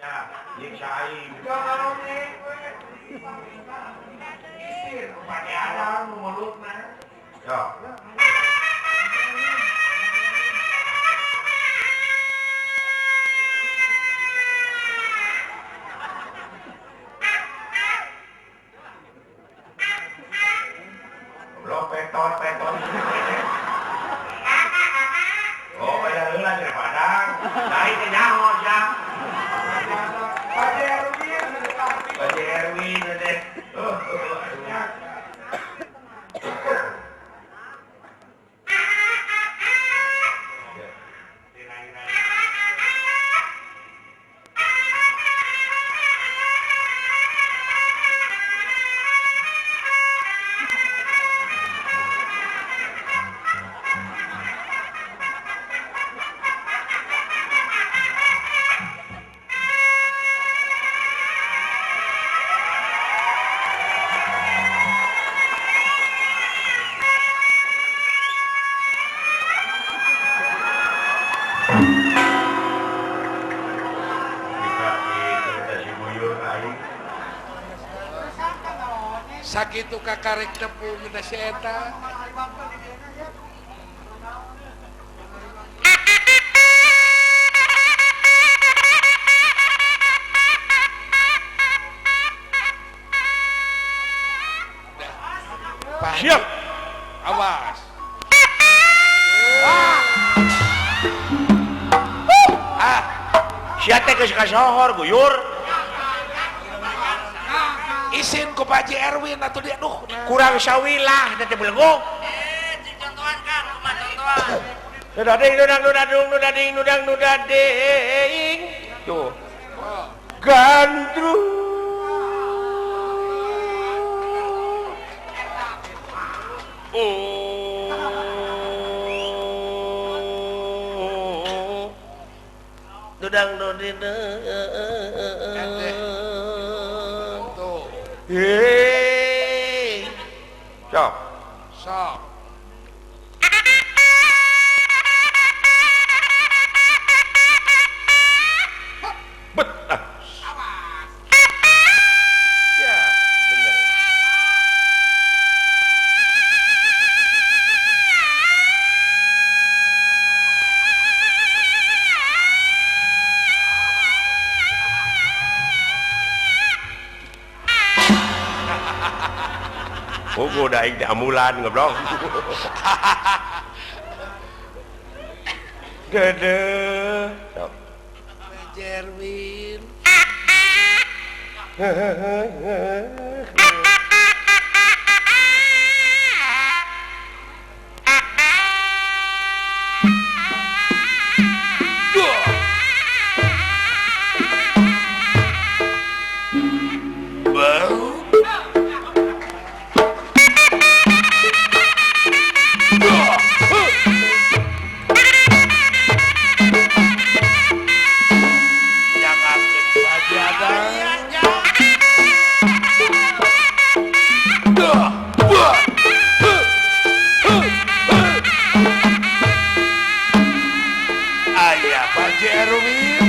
Ya, jeung saing. Jangan nih, pakai alang mulutna. Yo. Lo petot. Oh, pada heula cenah padang. Lain teh nyaho ya. Pak Erwin teh. Sakitu kakarek tepung mina si eta. Siap. Awas. Sia teh geus kasohor guyur. Isin ku Pak Haji Erwin atuh dia duh. Kurang sawilah teh belenggu. Contohan kan, kumaha contohan. Nudading. Tuh. Gandrung. Dudang. Tuh. Hei. Sok. Sok. Bet. Ya, bener. Oh, gue udah di amulan ngobrol. Dede. Pak Haji Erwin. Ayah Pak Haji Erwin.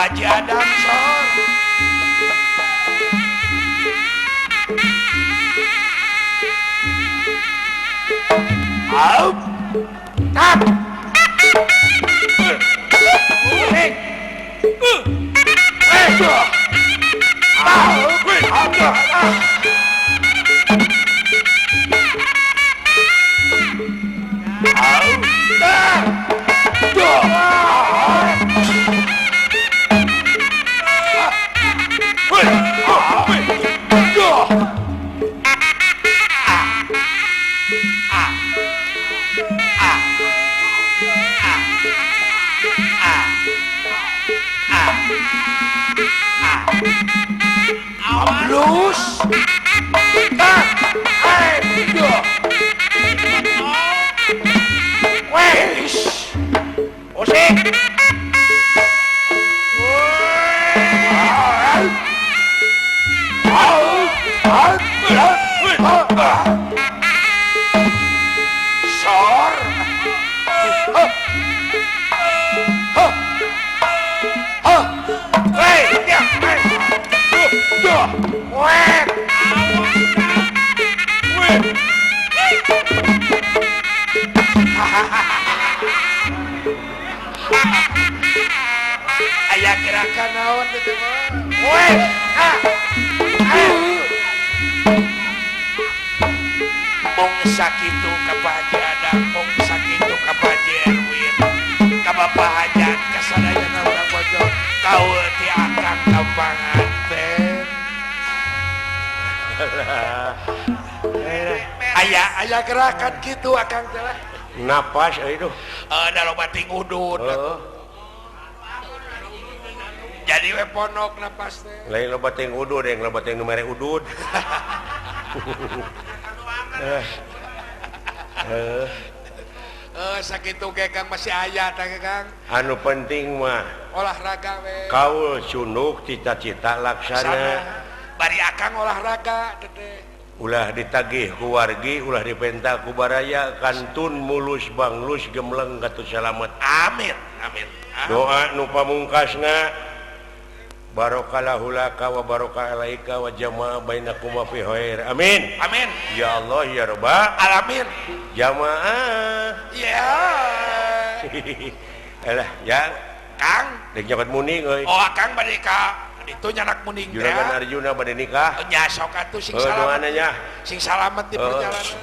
Haji Adam Sor. Up. Tap. Blues. Wes. Osik. Sor. Aya gerakan naon itu mah. Mong sakitu ka Pak Haji Adam, mong sakitu ka Pak Haji Erwin, ka Bapak Hajat, ka sadayana urang bojong, kaul ti akang ka panganten. Aya gerakan gitu akang teh lah. Napas itu. Da loba ting udud. Jadi we ponok napas teh. Lain loba ting udud, yang loba ting mere udud. Sakitu ge Kang masih aya teh Kang. Anu penting mah Olahraga we. kaul sunduk cita-cita laksana. Bari akang olahraga teh. Ulah ditagih ku wargi, ulah dipenta ku baraya, kantun mulus banglus gemleng katu salamet. Amin. Amin. Doa nu pamungkasna barokallahu laka wa barokah alaika wa jama'a bainakum fi khair. Amin. Amin. Ya Allah ya Rabbal Alamin. Jamaah. Ya. Alah, ya Kang, dek nyabat muning euy. oh akang bade ka ditu nyanak muning teh. Juragan Arjuna bade nikah. Nya sok atuh sing Doana salamet. nya. Sing salamet di perjalanan.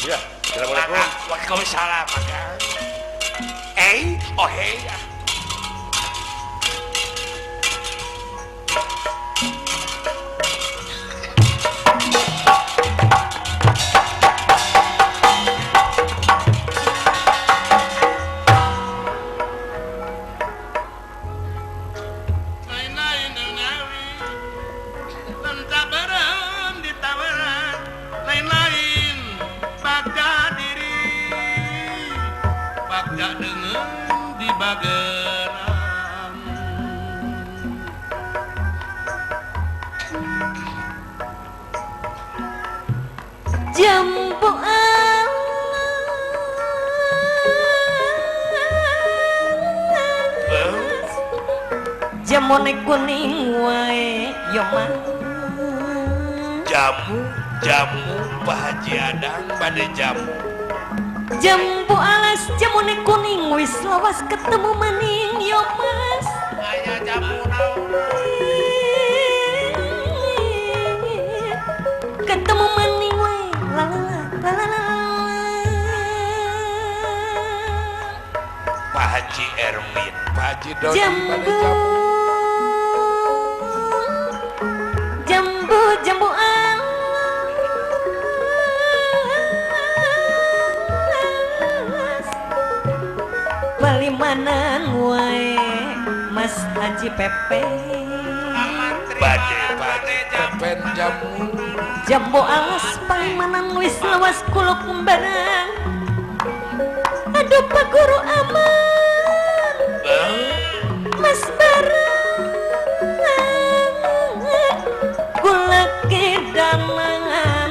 Ya, assalamualaikum. Waalaikumsalam Kang. Oh hey. jamone kuning wae yo mah jamu Pak Haji Adang pada jamu jambu alas jamone kuning wis lawas ketemu maning yo mas aya jamu naon ketemu maning wae la la la Pak Haji Erwin Pak Haji Dodi jambu pada jamu jambu alas balimanan wae Mas Haji Pepe Bade Pepen jamu jambu alas balimanan wis lawas kuluk barang aduh Pak Guru aman Mas barang kulak kedangan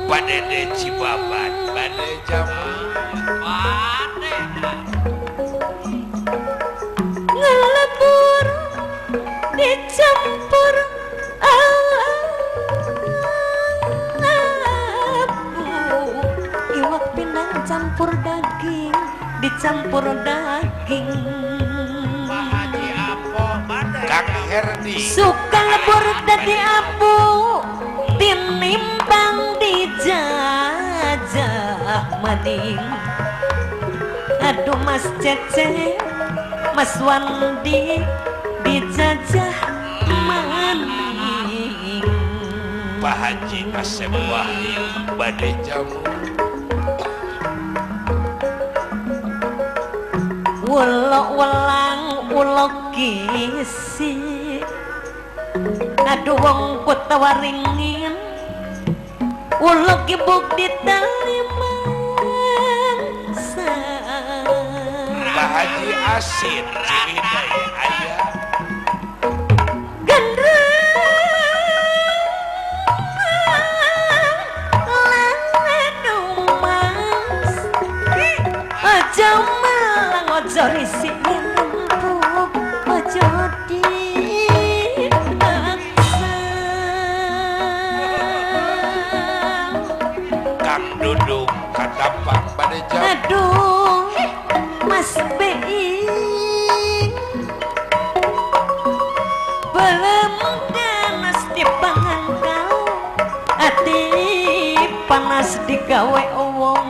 Pak Dede Cibaban Bade jamu ngelebur dicampur abu iwak pinang campur daging dicampur daging Kang Herdi suka lebur dadi abu tinimbang dijajah maning aduh Mas Cece Mas Wandi dijajah maning Pak Haji Asep Wahyu Bade jamu ulok welang ulok kisi aduh wong kota waringin ulok ibuk ditaliman Pak Haji Asin Ciwidey aya aja malang ojo risi empuk ojo Kang Dudung Kadapang pada jamu aduh Mas BI belum ganas dipangan kau hati panas digawe wong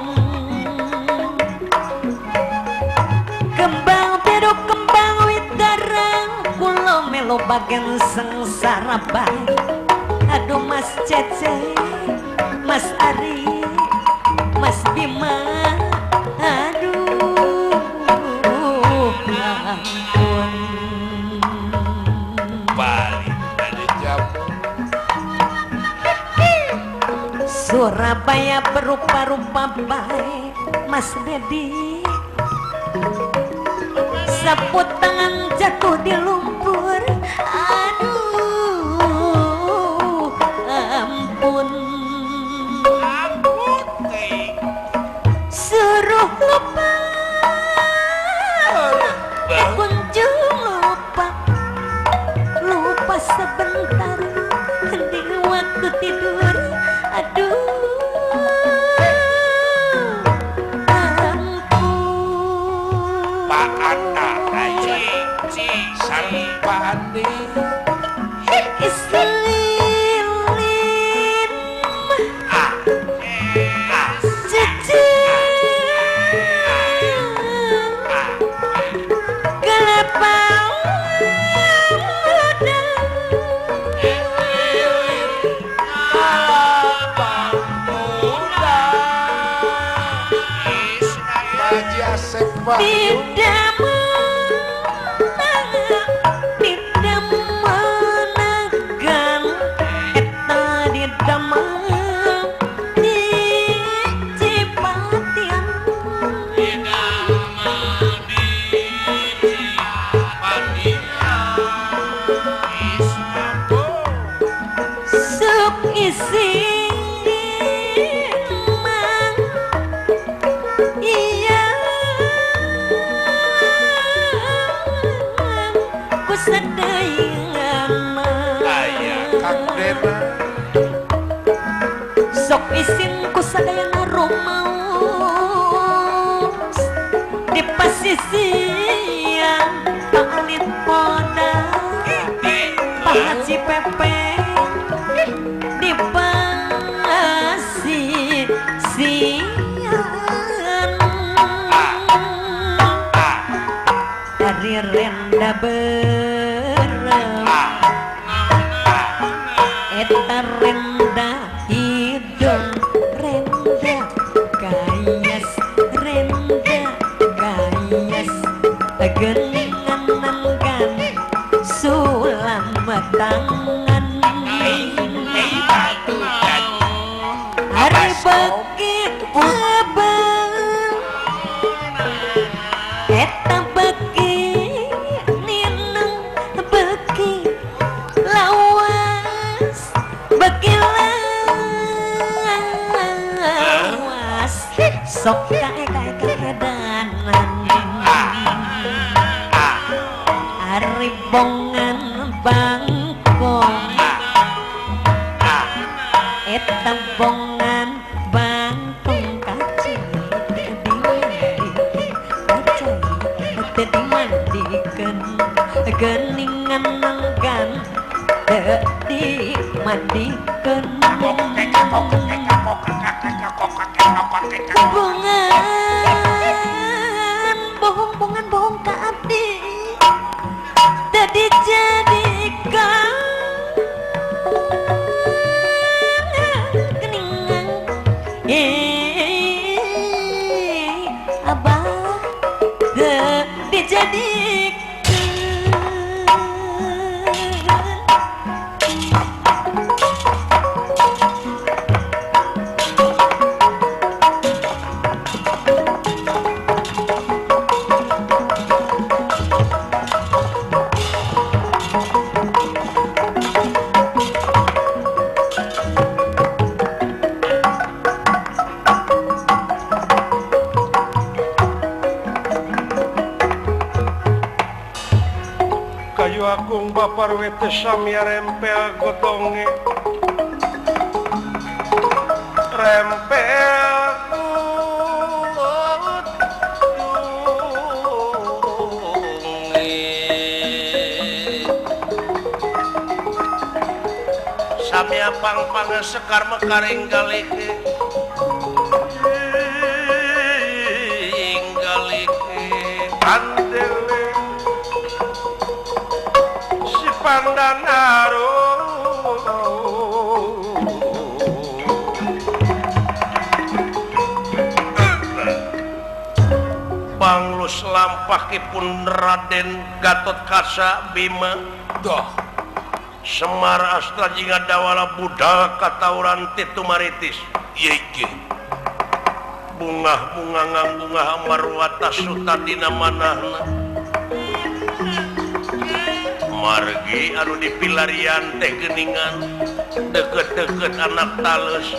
kembang biru kembang widarang kula melu bagen sengsara bae aduh Mas Cece Mas Ari Mas Bima aduh ampun Bali pada jamu Surabaya berupa-rupa baik Mas Dedi saput tangan jatuh di lumpur aduh ampun suruh lupa kunjung lupa sebentar di waktu tidur aduh ampun Pak Anda Haji Sang Pak Andi Islin Cici Kelapa muda Haji Asep Wahyu tidak menagan eta tidak di Cipatian suk isi mang iya ku sadeyeuna aya Kang Dena sok isin ku sadayana rumaos di pasisian palit poda pahaji pepe di pasisian dari renda berem eta renda hidung renda gayas geningan nanggan sulam tangan hari bekit abang eta beki ninang beki lawas beki lawas sok kae kaedanan hari bongan bangkong eta bongan bangkong kacil dimandikeun geningan nanggan dimandikeun bongan bohong ka abdi tadi jadikan geningan abah dijadikan kayu agung bapar wete samya rempel godonge rempel samya pang-pang sekar mekaring galike andele si pandanaro banglus lampahipun Raden Gatotkaca Bima doh Semar Astra Jingga Dawala Buddha katauran Titu Maritis yeike bunga-bunga ngambunga marwata suta dina manahna margi anu dipilarian teh geningan deket-deket anak tales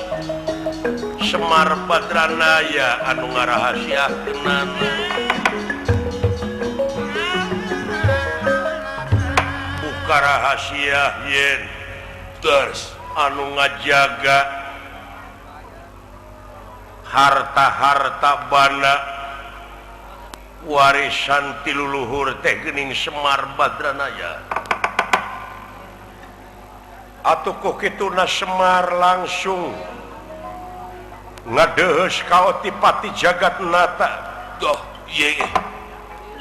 Semar Badranaya anu ngarahasiakeunana buka rahasia yen terus anu ngajaga harta-harta bana warisan tiluluhur teh geuning Semar Badranaya atuh ku kituna Semar langsung ngadeus ka Otipati Jagatnata doh ye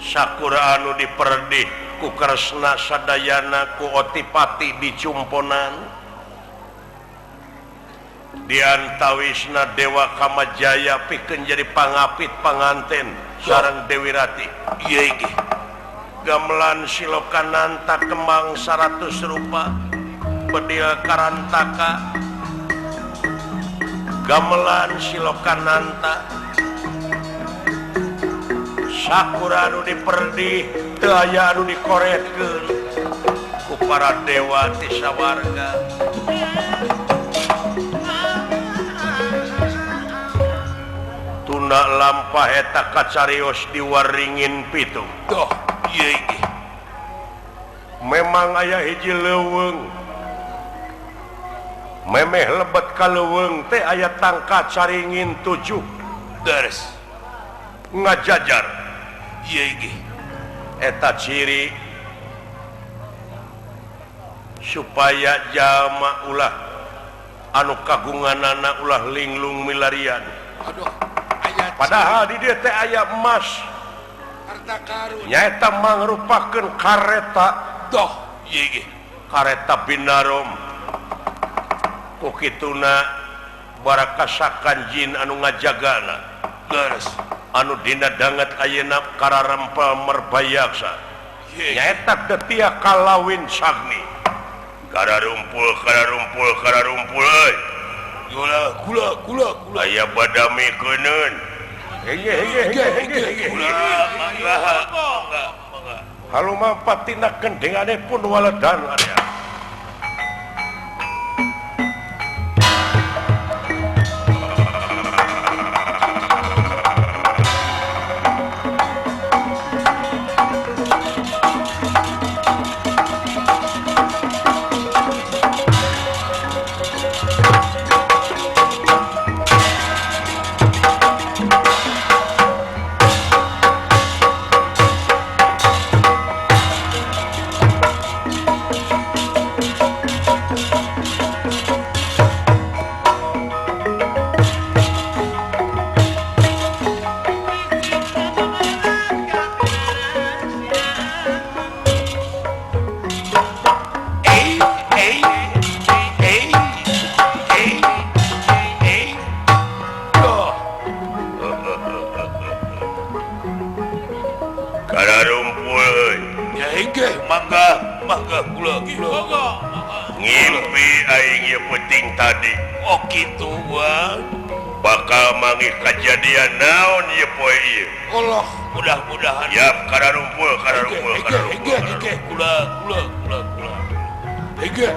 sakura anu diperdih ku Kresna sadayana ku Otipati dicumponan diantawisna Dewa Kamajaya pikeun jadi pangapit panganten sareng Dewi Rati yeike gamelan Silokananta kembang 100 rupa bedil Karantaka gamelan Silokananta sakura anu diperdih teu aya anu dikoretkeun ku para dewa ti sawarga tunda lampah eta kacarios di waringin pitung doh yeike mang aya hiji leuweung memeh lebet ka leuweung teh aya tangka caringin 7 deres ngajajar ieu ge eta ciri supaya jama ulah anu kagunganana ulah linglung milarian. aduh aya Padahal di dieu teh aya emas harta karun nyaeta mangrupakeun kareta doh ieu ge kareta binarom kukituna barakasakan jin anu ngajagana deres anu dina danget ayeuna kararempel merbayaksa nyaeta detia kalawin sagni kararumpul euy gula aya badami keuneun halu mampat tina kendengane pun waledan area mangga gula ngimpi aing ieu penting tadi oh kitu wan bakal mangih kejadian naon ieu poe ieu Allah mudah-mudahan yap kararumpul gula ege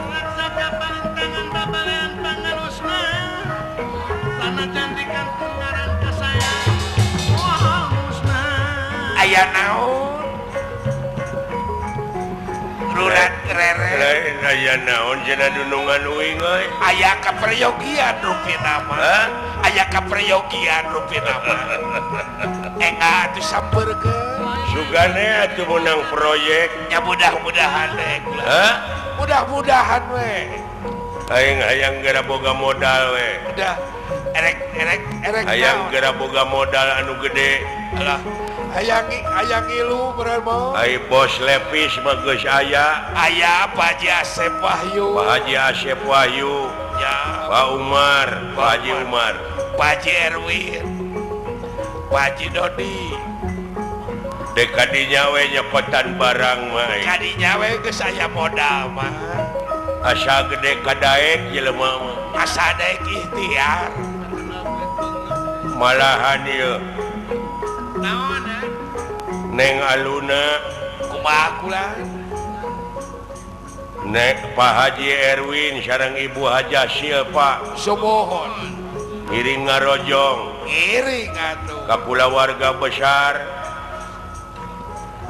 aya naon rurat rere aya naon cenah dunungan uing euy aya kapreyogian rupina mah aya kapreyogian rupina mah enggak atuh sampeurkeun sugane atuh menang proyek nya mudah-mudahan deh mudah-mudahan we aing hayang geura boga modal we udah erek hayang geura boga modal anu gede alah hayang ilu bener mau ai bos lepis mah geus aya Pak Haji Asep Wahyu Pak Haji Asep Wahyu ya Pak Umar Pak Haji Umar Pak Haji Erwin Pak Haji Dodi dek kadinya we nyekotan barang mah kadinya we geus aya modal mah asa gede kadaek jelema mah asa daek ikhtiar malahan ieu naon Neng Aluna kumaha kula Nek Pak Haji Erwin sareng Ibu Hajasil Pak sumohon ngiring ngarojong iring atuh ka kulawarga besar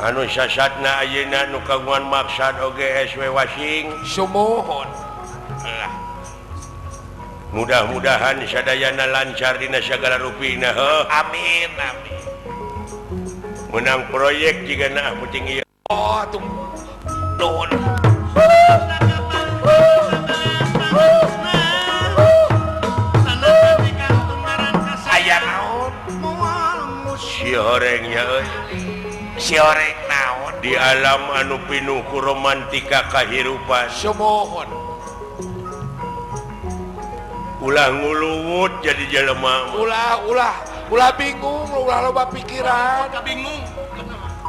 anu sasatna ayeuna nu kagungan maksad oge SW Wasing sumohon mudah-mudahan sadayana lancar dina sagala rupina heuh amin menang proyek jika na penting ieu oh tuh nuhun aya naon si horengnya euy si orek naon di alam anu pinuh ku romantika kahirupan sumohon ulah nguluwut jadi jelema ulah bingung ulah loba pikiran bingung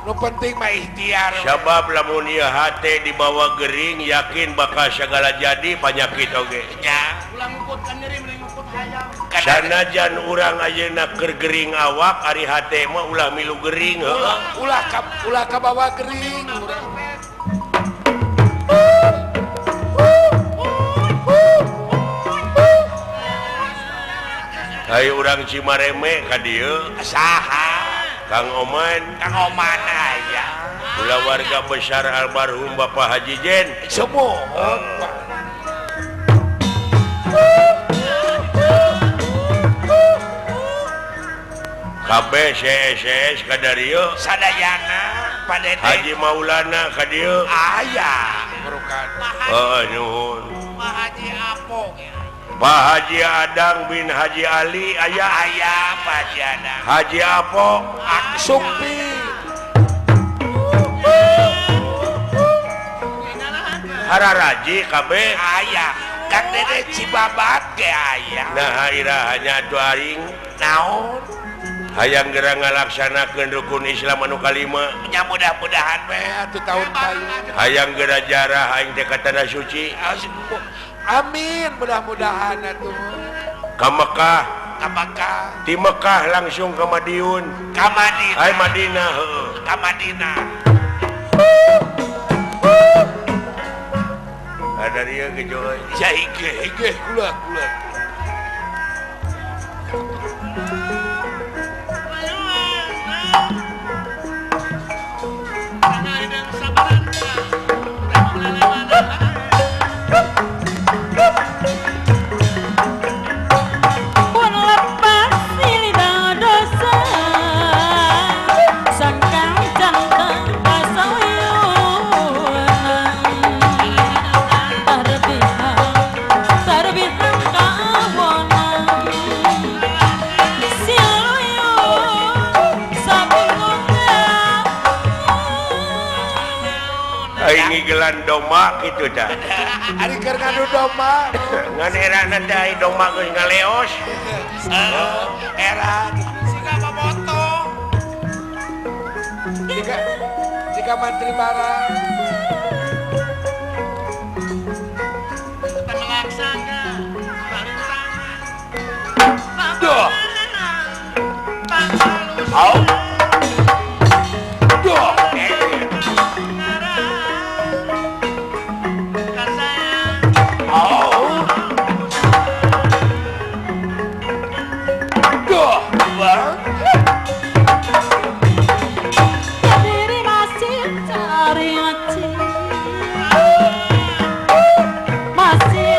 nu penting mah ikhtiar sabab lamun ieu hate dibawa gering yakin bakal sagala jadi penyakit oge nya ulah ngukut kan nyeri mending ngukut hayang sanajan urang ayeuna keur gering awak ari hate mah ulah milu gering heuh ulah ka bawa gering urang Ayo urang Cimareme ka dieu saha Kang Oman aya ulah warga besar almarhum Bapak Haji Jen semua KB CSS Kadario sadayana Pak Dede Haji Maulana Kadio ayah bukan nuhun Pak Haji Apong ya. Pak Haji Adang bin Haji Ali ayah ayah Pak Haji Adang Haji Apo Sumpi Hararaji KB ayah Kang Dede Cibabat ke ayah nah irahnya tuaring naon hayang gerang ngalaksanakeun rukun Islam anu kalima nya mudah-mudahan we atuh tahun baru hayang gera jarah aing teh ka tanah suci amin mudah-mudahan atuh ka Mekah apakah ti Mekah langsung ke Madiun ka Madinah ai Madinah heuh ka Madinah ada dia ke joy ya hige kula pun lepas lidah dosa sangkang jantan kasawiyunan terbihan kawonan siluyu sabingungna aing ngigelan doma kitu tah ari keur ngadu domba ngan erana teh ai doma geus ngaleos era Siga baboto. jika mantri barang Kita melaksana. Duh. au duh au duh bang diri masih cari hati masih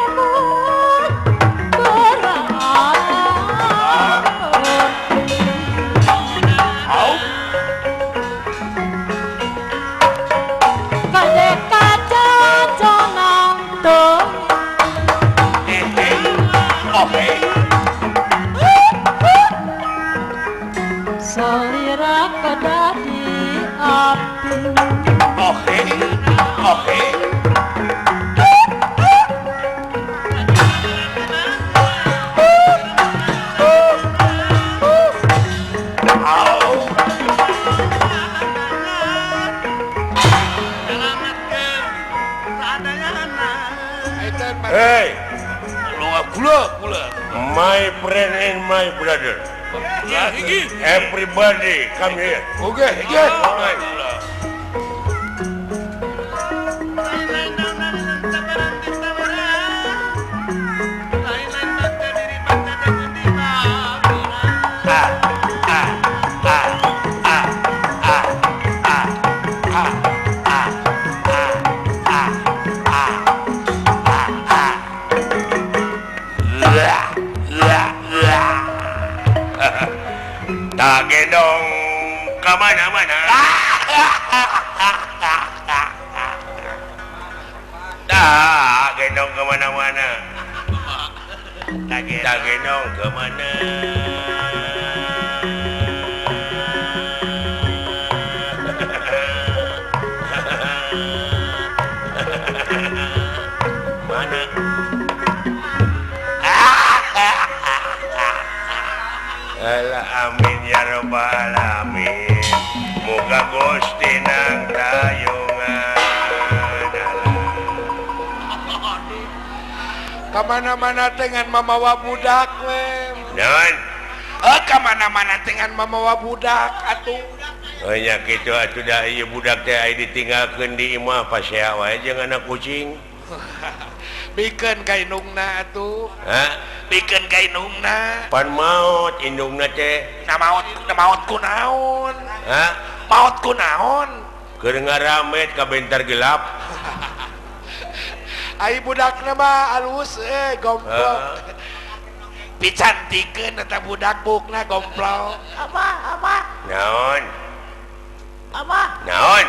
emut berat au kadek-kadek jonang tuh oke selira kedadi api oke oke au hey kula my friend and my brother everybody come here oke tak gendong ke mana-mana tak gendong ke mana-mana tak gendong ke mana mana Alah amin ya rabbal alamin. Muga Gusti nang dayungan. Kamana-mana dengan mamawa budak lem. Dan Kamana-mana dengan mamawa budak atuh. nya kitu atuh da ieu budak teh aya ditinggalkeun di imah pasea wae jeung anak kucing. Bikeun ka indungna atuh. Hah? Bikeun ka indungna. Pan maot indungna teh. Na maot kunaon? Hah? Maot kunaon? keur ngaramet ka bentar gelap. Ai budak nama alus gomplok. Picantikeun eta budak bukna gomplok. Apa? Naon? Apa? Naon?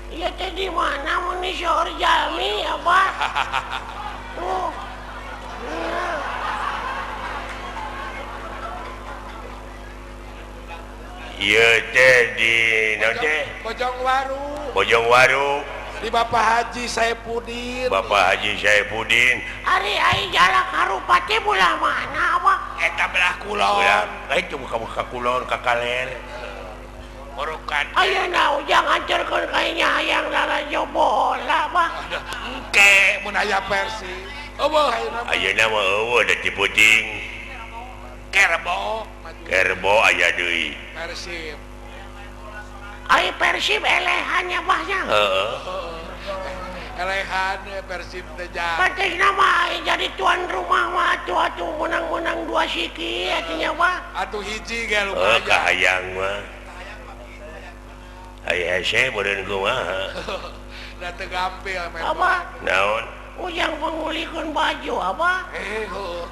Iya teh di mana mun di Syahor Jami, apa? Tuh. Ieu teh di naon teh? Bojong Waru. Di Bapak Haji Saipudin. Bapak Haji Saipudin. Ari ai jalak harupa teh bulan mana, apa? Eta belah kulon. Ulah, itu buka kulon ka kaler. Morokan. Ayeuna ujang ancerkeun kayaknya hayang lalajo bola, apa? Engke mun aya Persib. Eueuh ayeuna. Ayeuna mah eueuh da ti puting. Kerbo. Kerbo aya deui. Persib. Ai Persib elehannya bahnya. Heeh. Elehan Persib teh jah. Pantes nama ai jadi tuan rumah mah atuh menang-menang 2 siki atunya mah. Atuh hiji ge Oh, lumayan. kahayang mah. Ai hese beureun kumaha? Da teu gampil Apa? Naon? Ujang pengulikeun baju, apa? heuh.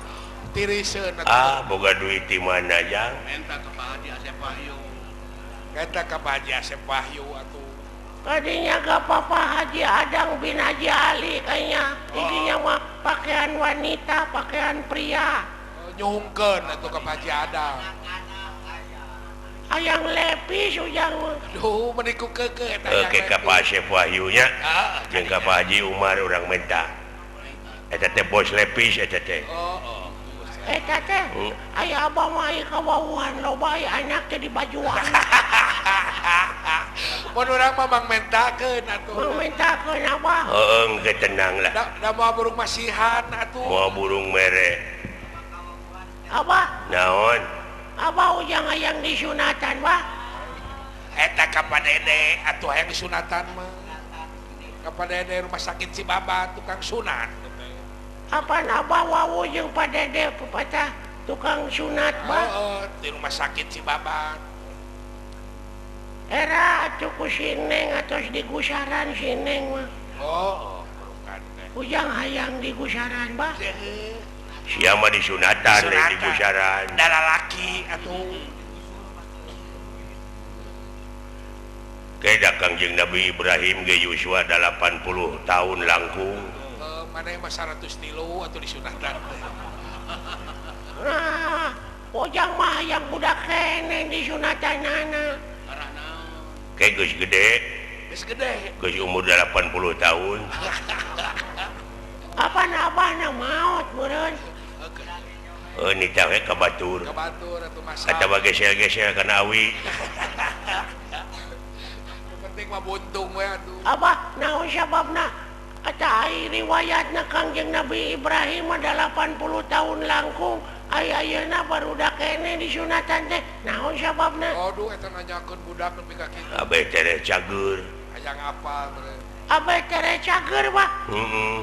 Tiriseun Ah, boga duit di mana, Jang? Eta ka Pak Haji Asep Wahyu. Eta ka Pak Haji Asep Wahyu atuh. Tadinya gak apa-apa Haji Adang bin Haji Ali kayaknya. Intinya mah pakaian wanita, pakaian pria. Nyungkeun atuh ka Pak Haji Adang. Hayang lepis ujang mah. Duh meniku keke eta Oke, ka Pak Asep Wahyunya. Ah, Jeung ka Pak Haji Umar urang minta. Eta teh bos lepis eta teh. oh. Eta teh, aya abah mah ieu kabawuhan loba aya anak teh di bajuan. Mun urang mah mangmentakeun atuh. Memintakeun abah. Heeh, engke tenang lah. Da mau burung masihan atuh. Moal burung mere. Abah, Naon? abah ujang hayang disunatan, bah. Eta ka Pak Dede atuh hayang disunatan mah. Ka Pak Dede rumah sakit Cibaba tukang sunat. Apaan abah wawu jeung Pak Dede pepatah tukang sunat, bah. Oh, di rumah sakit Cibaba. Era atuh ku si Neng atos di gusaran si Neng mah. Oh, bukan teh. Ujang hayang di gusaran, bah. Sia mah disunatan lain di gusaran. Da lalaki atuh. Keda Kangjeng Nabi Ibrahim ge yuswa 80 tahun langkung. Mana yang mah 103 atau disunatan. Nah, ujang mah hayang budak kene di sunatanana. Kayak geus gede, Geus gede. geus umur 80 tahun. Apaan abahna maot meureun. Nita we ka batur. Ka batur atuh masa. Kata bageser-geser kana awi. Penting mah buntung we atuh. Abah, naon sababna? Kata ai riwayatna Kangjeng Nabi Ibrahim ada 80 tahun langkung. Ai ayeuna barudak kene di sunatan teh. Naon sababna? Aduh eta nanyakeun budak nepi ka kitu. Abeh teh cager. Hayang apal meureun. Abah tere cager, bah. Heeh.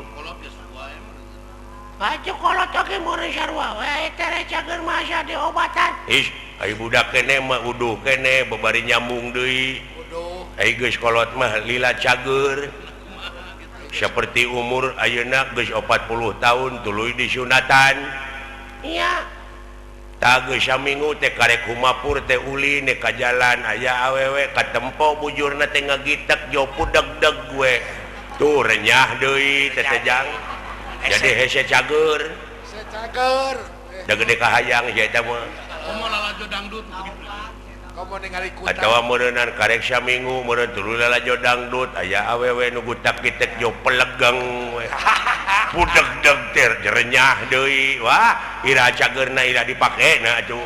Baju kolot oge meureun sarua we tere cager mah asa diobatan. Is, ai budak kene mah uduh kene babari nyambung deui. Uduh. Ai geus kolot mah lila cager. Seperti umur ayeuna geus 40 tahun tuluy disunatan. Iya, Tak geus saminggu teh karek humapur teh uli ne ka jalan aya awewe katempo bujurna teh ngagitek jo pudeg-deg we. Tuh renyah deui teh Jang. Jadi hese cager. Secager. Da gede kahayang sia eta mah. Kamu ningali kutang. Atawa meureunnan karek saminggu meureun tuluy lalajo dangdut aya awewe nu gutak kitek jo pelegang we. Pudeg-deg teh renyah deui. Wah, ira cagerna ira dipakena atuh.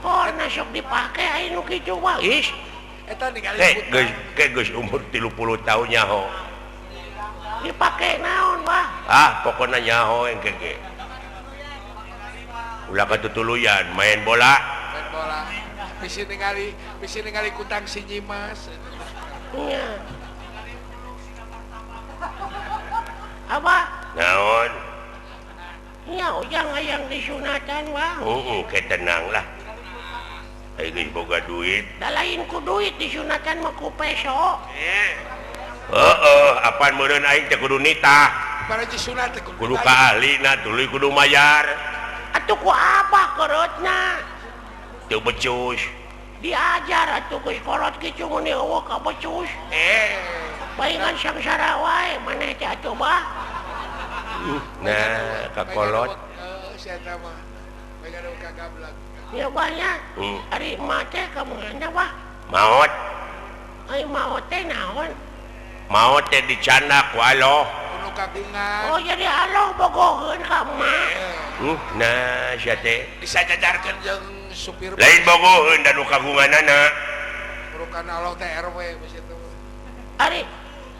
porna sok dipake ai nu kitu mah. Is, Eta ningali geus umur 30 tahun nyaho. Dipake naon, bah? Ah, pokoknya nyaho engke ge. Ulah katutuluyan main bola. main bola. Bisi ningali kutang si Nyimas. Iya. Abah, Naon? iya ujang hayang disunatan, bah. Ke tenang lah. boga duit lain ku duit disunatan mah ku peso apaan meureun aing teh kudu nitah para sunat kudu ka ahlina tuluy kudu mayar atuh ku abah kereutna teu becus diajar atuh geus kolot kicu mun eueuh ka becus palingan sangsara wae maneh teh atuh bah nah kakolot saya mah megan ka gablak ya banyak ari mah teh ka mana bah maot ai maot teh naon maot teh dicanak ku Allah kudu kagungan oh jadi Allah bogoheun ka mah nah sia teh disajajarkeun jeung supir lain bogoheun dan nu kagunganana urukan Allah teh RW bisi itu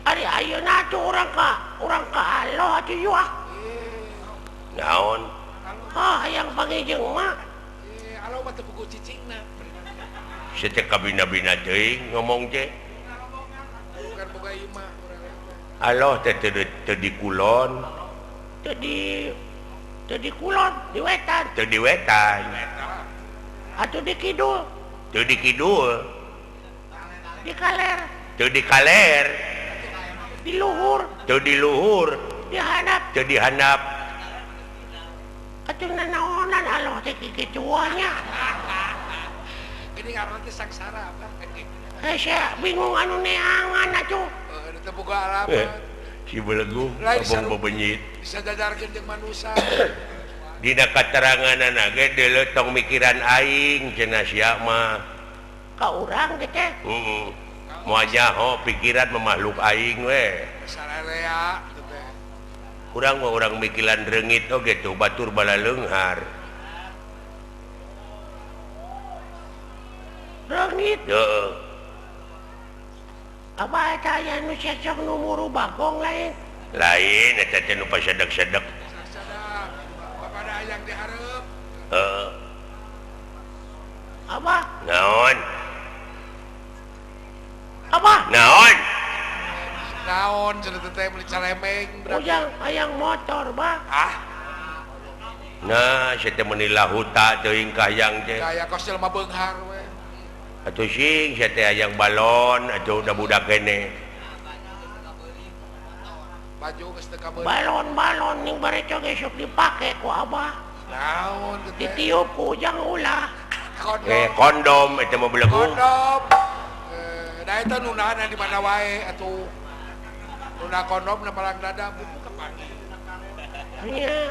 ari ayeuna tuh urang ka Allah atuh yeuh naon yang panggil mah Allah mah teu pugu cicingna sia teh kabina-bina teuing ngomong teh bukan boga imah Allah teh teu dikulon teu di kulon di wetan teu di wetan atuh di kidul teu di kidul di kaler teu di kaler di luhur teu di luhur di handap teu di handap atuh nanaonan Allah teh kikituanya ini ngaran teh sangsara apa saya bingung anu neangan atuh teu boga alamat si belegu Lain abang saru- bebenyit disajajarkeun jeung manusia dina kateranganana ge deuleu tong mikiran aing cenah sia mah ka urang teh moal nyaho pikiran mah makhluk aing we sararea gitu teh urang mah urang mikiran reungit oge tuh batur bala leunghar reungit heeh apa eta aya nu cecok nu muru bagong lain lain eta teh nu pasadek-sadek sadap bapada hayang dihareup heeh apa naon apa naon naon cenah teh beli calemeng ujang hayang motor bah nah sia teh meuni lahuta teuing kahayang teh gaya kos jelema beunghar we atuh sing sia teh hayang balon atuh udah budak kene baju geus teu kabeun balon ning bareco ge sok dipake ku abah naon teh ditiup ku ujang ulah kondom eta mah belegu kondom da eta nu nahanna di mana wae atuh nu kondom na palang dada buku ka pagi nya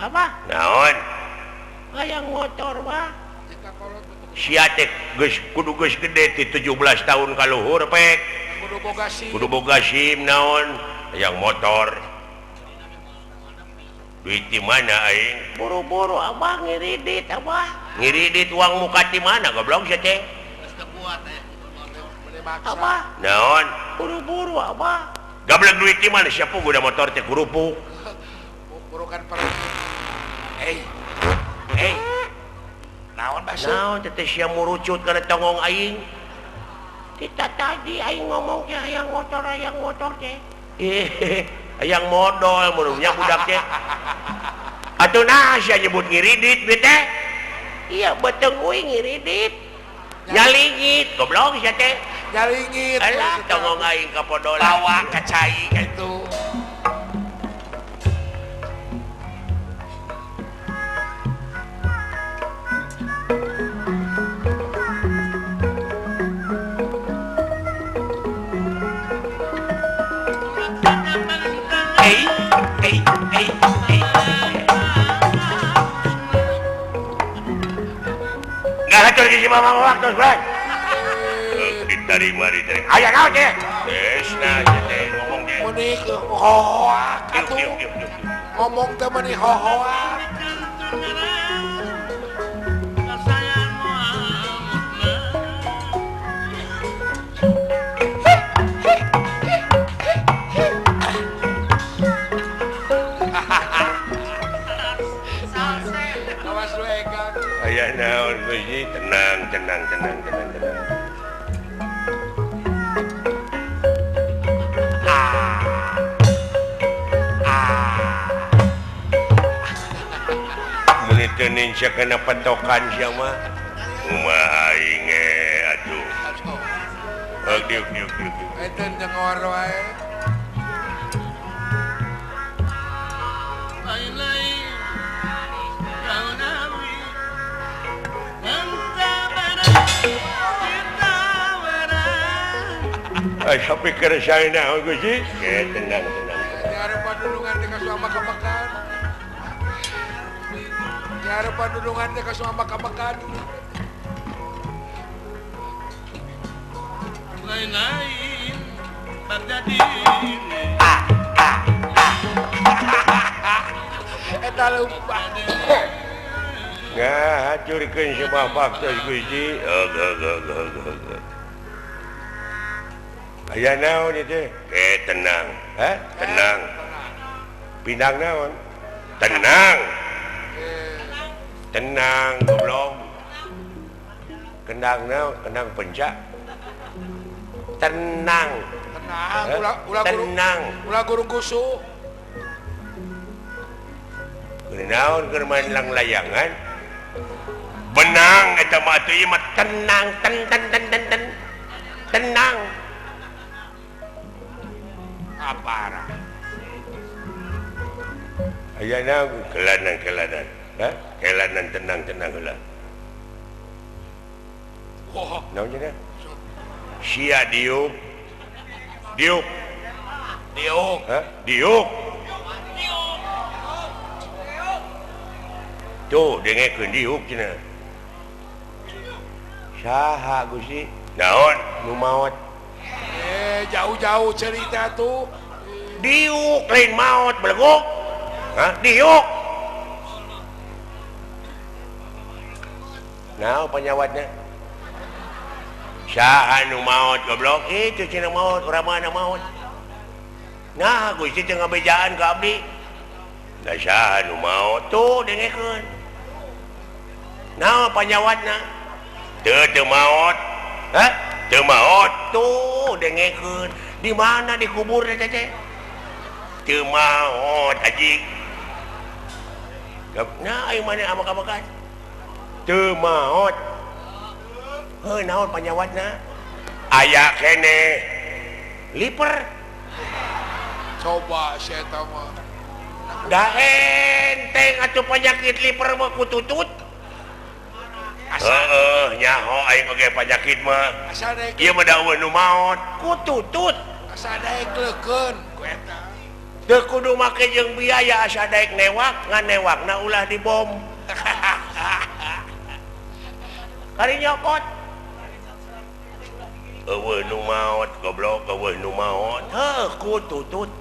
apa naon hayang motor bah jika kolot sia teh geus kudu geus gede ti 17 tahun ka luhur pek kudu boga SIM kudu boga SIM naon yang motor duit di mana aing buru-buru abah ngiridit abah ngiridit uang muka di mana goblok sia teh beli maksa abah naon buru-buru abah gablek duit di mana siapa guna motor teh kurupuk burukan perang hey naon basuh naon teh sia murucut kana tongong aing kita tadi aing ngomong ke hayang motor teh yang modal menurutnya budak teh atuh nah sia nyebut ngiridit we teh iya beteng uing ngiridit nyalingit goblok sia teh nyaringit alah tongong aing kapodolan lawa ka cai itu nggak hancur di sini mama waktu bro diterima ayo naon teh nah sia teh ngomong teh meuni hohoak atuh yuk. ngomong teh meuni hohoak awas lu egang aya naon Gusti tenang Indonesia kena petokan siapa aing aduh diuk Enten jeung ngawar wae. Saya pikir saya naon Gusti tenang Di harapan dulungan teh kasuang makan-makan. Di harapan dulungan teh kasuang makan-makan. Lain-lain terjadi. Eta lupa. ngahacurkeun semua fakta Gusti aya naon itu tenang tenang pinang naon tenang tenang goblok kendang naon kendang pencak tenang tenang ulah guru gusu naon keur main lang-layangan benang eta mah teh ieu mah tenang tenang apara aya naon kelanan kelanan tenang heula oh naon cenah sia diuk diuk tuh dengekeun diuk cenah saha Gusti naon nu maot jauh-jauh cerita tuh diuk lain maot belegok diuk naon panyawatna saha nu maot goblok itu cenah maot urang mana maot nah Gusti teu ngabejaan ka abdi da saha nu maot tuh dengekeun naon panyawatna teu maot teu maot tuh dengekeun di mana dikubur teh teu maot anjing nah ayo mana amak-amakan teu maot heuh naon panyawatna aya kene liper coba saya tahu mah da enteng atuh penyakit liper mah kututut nyaho aing oge penyakit mah asal daek ieu mah daun nu maot kututut asal daek leukeun ku eta teu kudu make jeung biaya asa daek newak ngan newakna ulah dibom kari nyokot eueuh nu maot goblok eueuh nu maot heuh kututut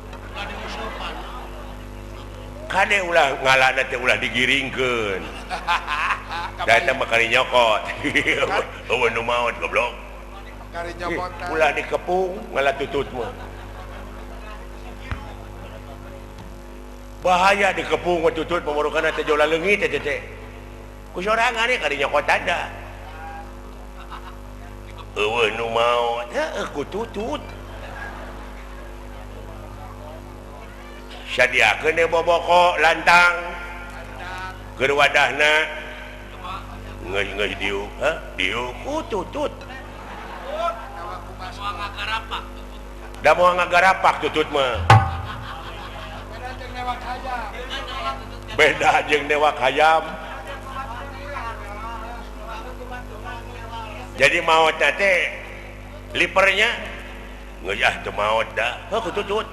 kade ulah ngalana teh ulah digiringkeun da eta mah kari nyokot eueuh nu maot goblok kari nyokot ulah dikepung ngalah tutut mah bahaya dikepung mah tutut pamarukanna teh jola leungit teh ku sorangan nih kari nyokot ada eueuh nu maot heuh ku tutut sadiakeun deh boboko lantang keur wadahna geus diuk diuk tutut da moal ngagarapak tutut mah beda jeung newak hayam jadi maot teh lipernya geus teu maot da heuh tutut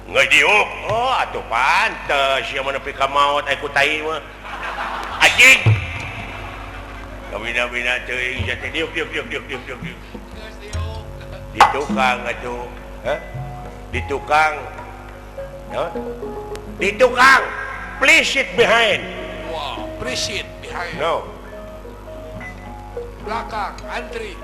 ngediuk oh atuh pantes sia mah nepi ka maot aya ku tai mah anjing kabina-bina teuing teh diuk di tukang atuh di tukang di tukang please sit behind wow please sit behind no belakang antri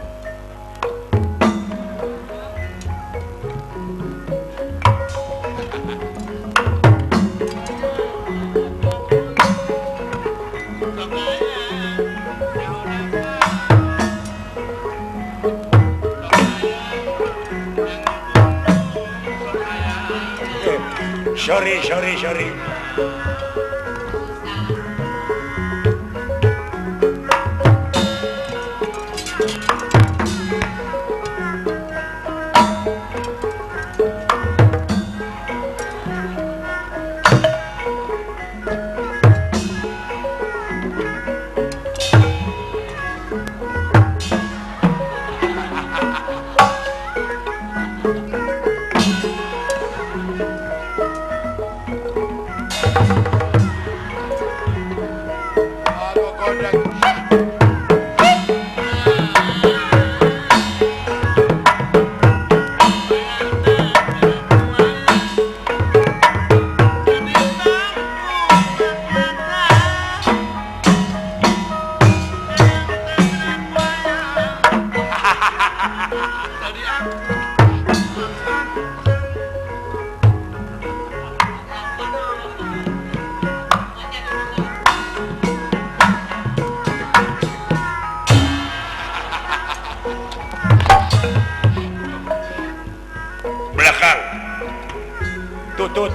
sorry belakang tutut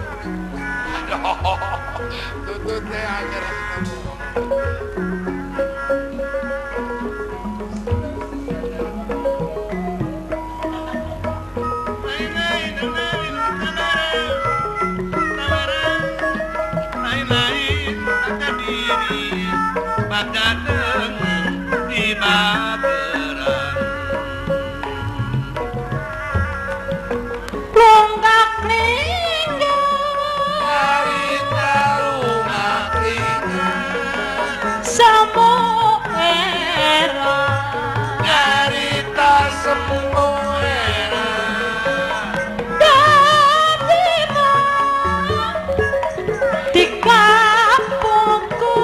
tutut teh akhir Plungkak ninggal Harita rumah klingan semu era Harita semu era dadina di kampungku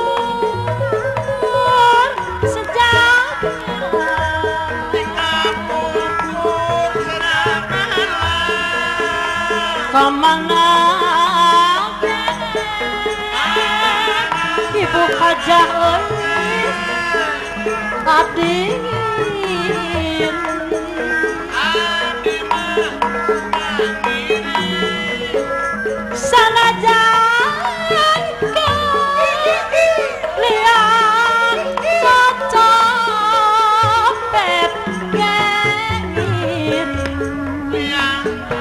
sejahtera kemana ibu hajah adin sanajan lihat secopet genin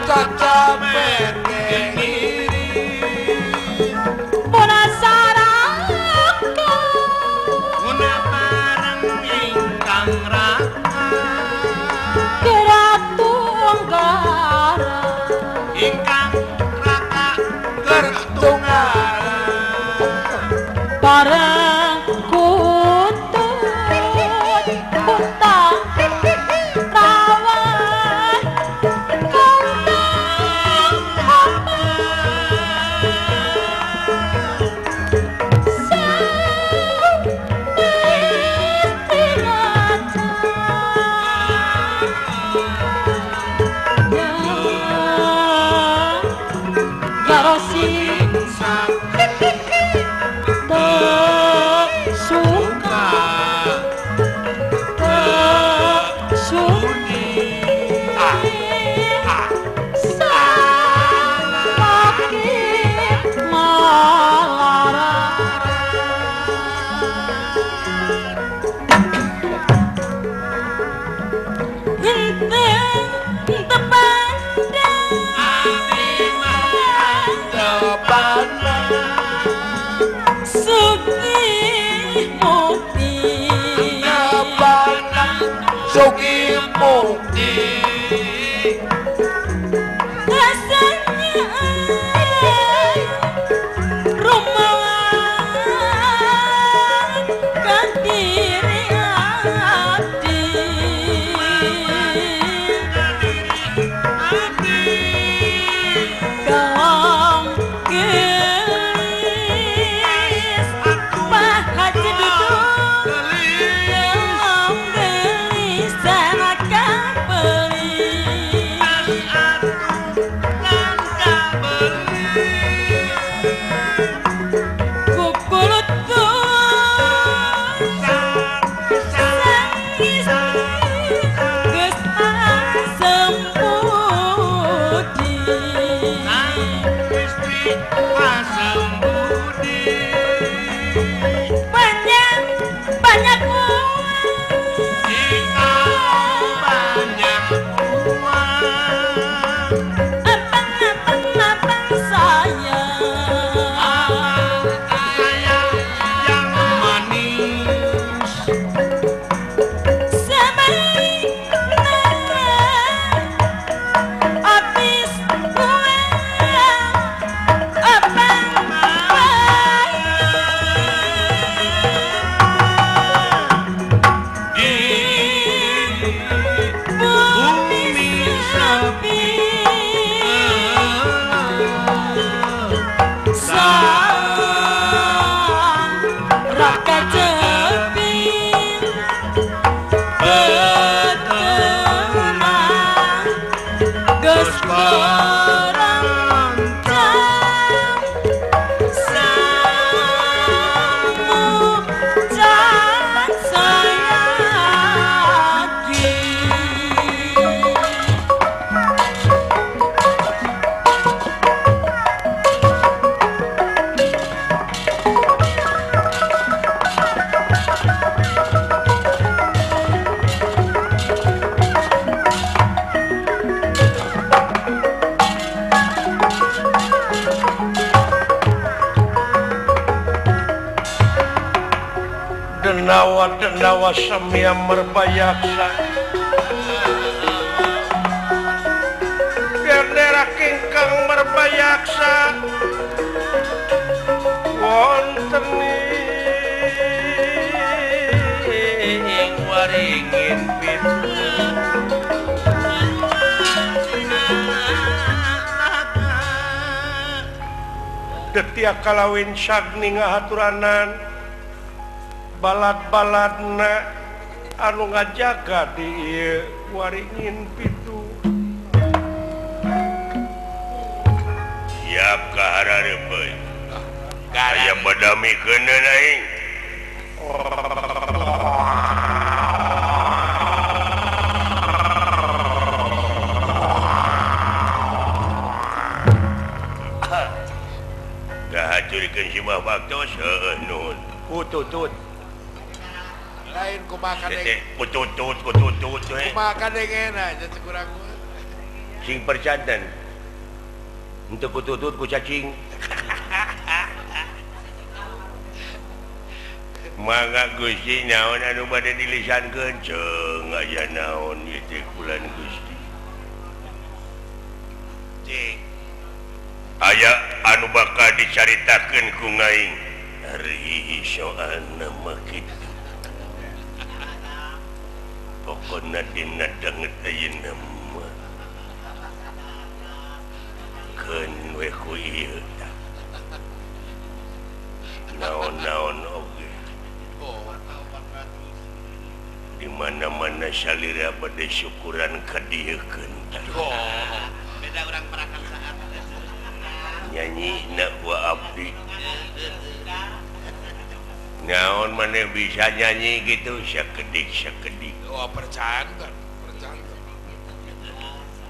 cocopet kiri penasaran guna bareng ingkang raka Keratunggaran ingkang raka kertunggara bareng kutut utang rawan kondang Sugi Mukti rasanya rumahan kadiri hati kalam gelis Pak Haji duduk kalam gelis akan beli nawa samia merbayaksa bendera kengkang merbayaksa wonten ing waringin pitu detia kalawin sagni ngahaturanan balad-baladna anu ngajaga di ieu waringin pitu siap ka hararepeun aya badamikeun aing dah hancurkeun si Mbah Baktos heueuh nuhun kututut lain kumaha kadeng kututut kumaha kadengena nya kurang sing percandan untuk kututut ku cacing mangga Gusti naon anu bade dilisankeun ceung aya naon ieu teh kulan Gusti cing aya anu bakal dicaritakeun ku ngaing ari soalna mah kitu pokona dina danget ayeuna mah keun we ku ieu tah naon-naon oge di mana-mana salira bade syukuran ka dieu keun beda urang prakarsaan nyanyi na wa abdi naon maneh bisa nyanyi gitu sakedik oh percantan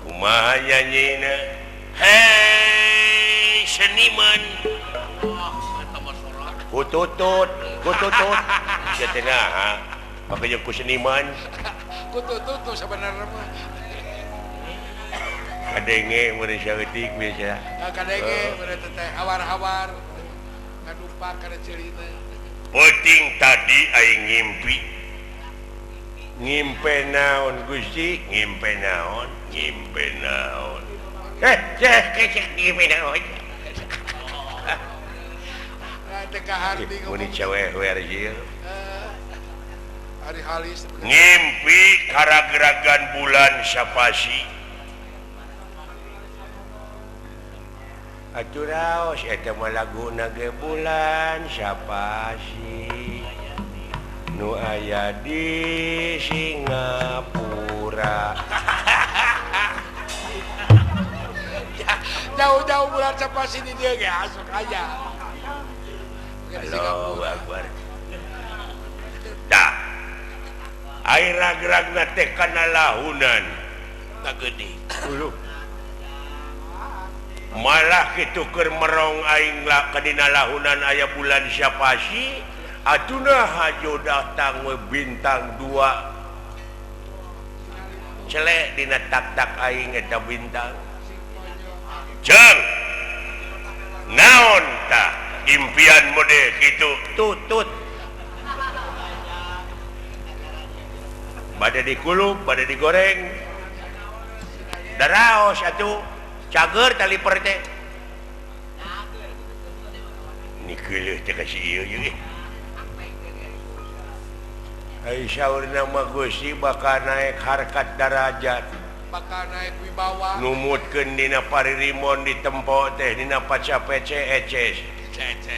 kumaha nyanyina hei seniman kututut kieu nah makanya ku seniman kututut sebenarnya mah kadenge mun saeutik biasa kadenge bener teh hawar-hawar ngadupak kana ceurina penting tadi aing ngimpe naon Gusti ngimpe naon cek ngimpe naon teh ka harti mun cewek werjil hari halis ngimpi karageragan bulan sapasi atuh raos eta mah laguna ge bulan sapasi nu aya di Singapura jauh-jauh bulan sapasi di dieu ge asup aja Allahu Akbar dah air ragragna teh kana lahunan tak gede malah kitu keur merong aing kadina lahunan aya bulan sapasi atuna hajo datang we bintang 2 celek dina tak-tak aing eta bintang jeung naon tah impian mode kitu tutut bade dikulub bade digoreng daraos atuh cager tali per teh ni keuleuh teh kasih ieu ai saurna mah Gusti bakal naik harkat darajat bakal naik wibawa numutkeun dina paririmon ditempo teh dina paca PC eces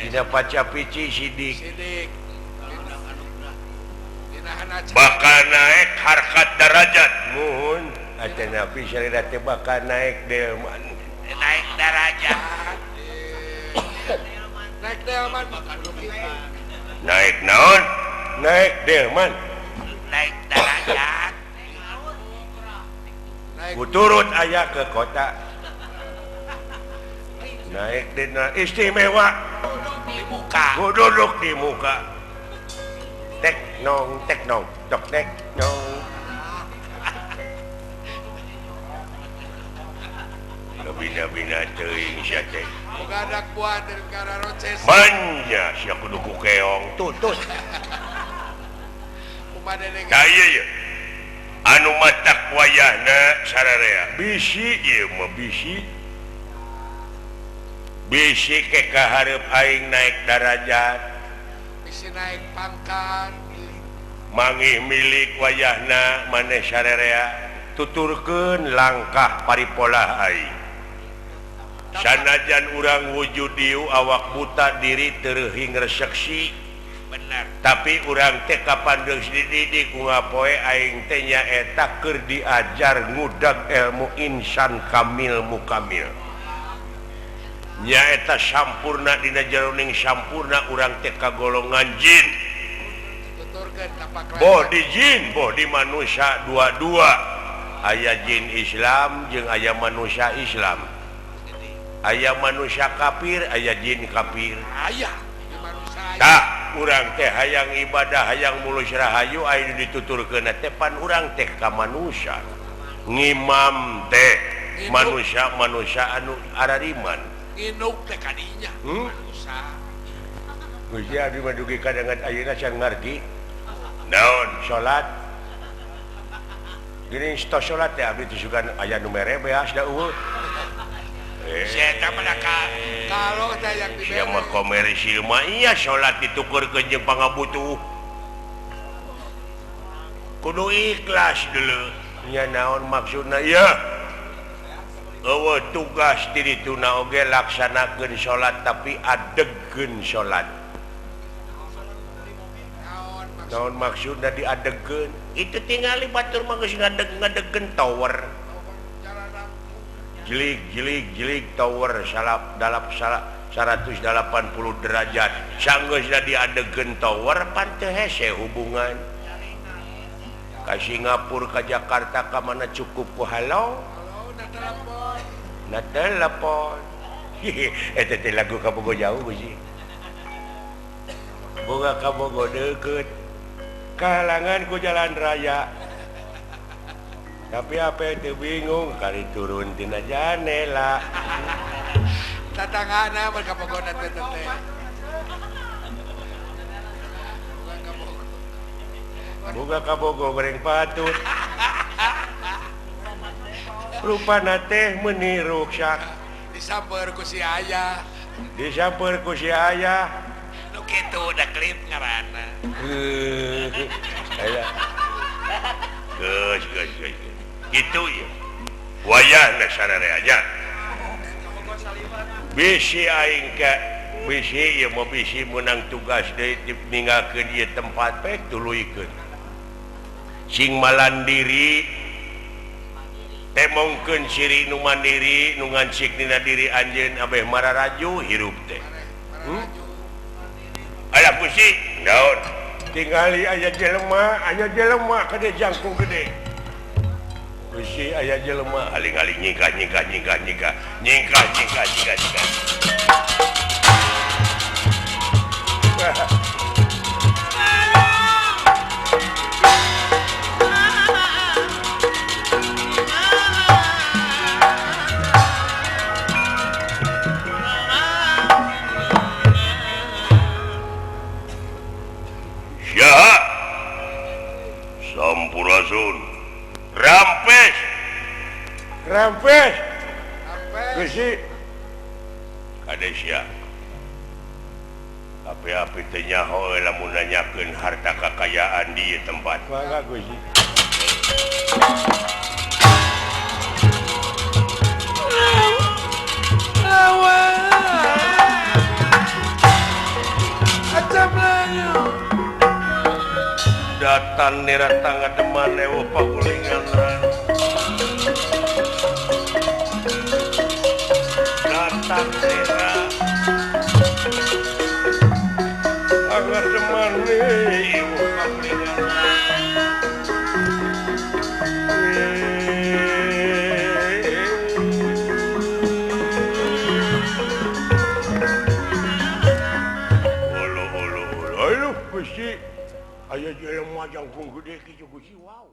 dina paca pici sidik bakal naik harkat darajat muhun atena pisarida teh bakal naik delman naik darajat naik delman naik naon naik delman naik darajat kuturut aya ke kota naik dina istimewa di muka duduk di muka tek nong tok tek nong bina-bina teuing sia teh boga anak buah dari negara Roces manja sia kudu ku keong tutut anu mata wayahna sararea bisi ke kaharep aing naik darajat naik pangkat manggih milik wayahna maneh sararea tuturkeun langkah paripolah aing sanajan urang wujud diu awak buta diri terhing reseksi benar tapi urang teh kapan deus dididik ku ngapoe aing teh nyaeta keur diajar ngudag ilmu insan kamil mukamil nyaeta sampurna dina jeroning sampurna urang teh kagolongan jin boh di jin boh di manusia dua-dua aya jin Islam jeung aya manusia Islam aya manusia kafir aya jin kafir aya tak urang teh hayang ibadah hayang mulus rahayu aya dituturkeun teh pan urang teh ka manusia ngimam teh manusia anu arariman nginuk teh kadinya manusia Gusti abdi mah dugi kadangan ayeuna can ngarti naon salat gini tos salat teh abdi tusukan aya nu mere beas da eueuh saya pada kalau saya yang sia mah komersil mah iya salat ditukurkeun jeung pangabutuh kudu ikhlas dulu nya naon maksudna ieu eueuh tugas di dituna oge laksanakeun salat tapi adegkeun salat naon maksudna diadegkeun itu tingali batur mah geus ngadegkeun tower jelik tower salap dalap 180 derajat sanggeusna diadegkeun tower pan teu hese hubungan ka Singapura ka Jakarta ka mana cukup ku halo na telepon eta teh lagu kabogo jauh sih boga kabogo deukeut kahalangan ku jalan raya tapi apa itu bingung kali turun tina janela tatanggana berkapogona teh boga kabogo goreng patut rupana teh meniru sak disamper ku si ayah nu kitu da klip ngaranna aya geus gitu ya wayahna sarareanya bisi aing ka bisi ieu mah bisi meunang tugas deui ninggalkeun ieu tempat pek tuluikeun sing malandiri temongkeun ciri nu mandiri nu ngancik dina diri anjeun abeh mararaju hirup teh aya pusi naon tingali aya jelema kade jangkung gede pusi aya jelema aling-aling nyingkah Sampurasun rampes Gusti kade sia api-api teh nyaho lamun nanyakeun harta kakayaan di tempat mangga Gusti datan nira tangga deman ewo pagulingan datan nira tangga deman ewo pagulingan olo ayo Gusti aya jelema jangkung gede kitu Gusti wow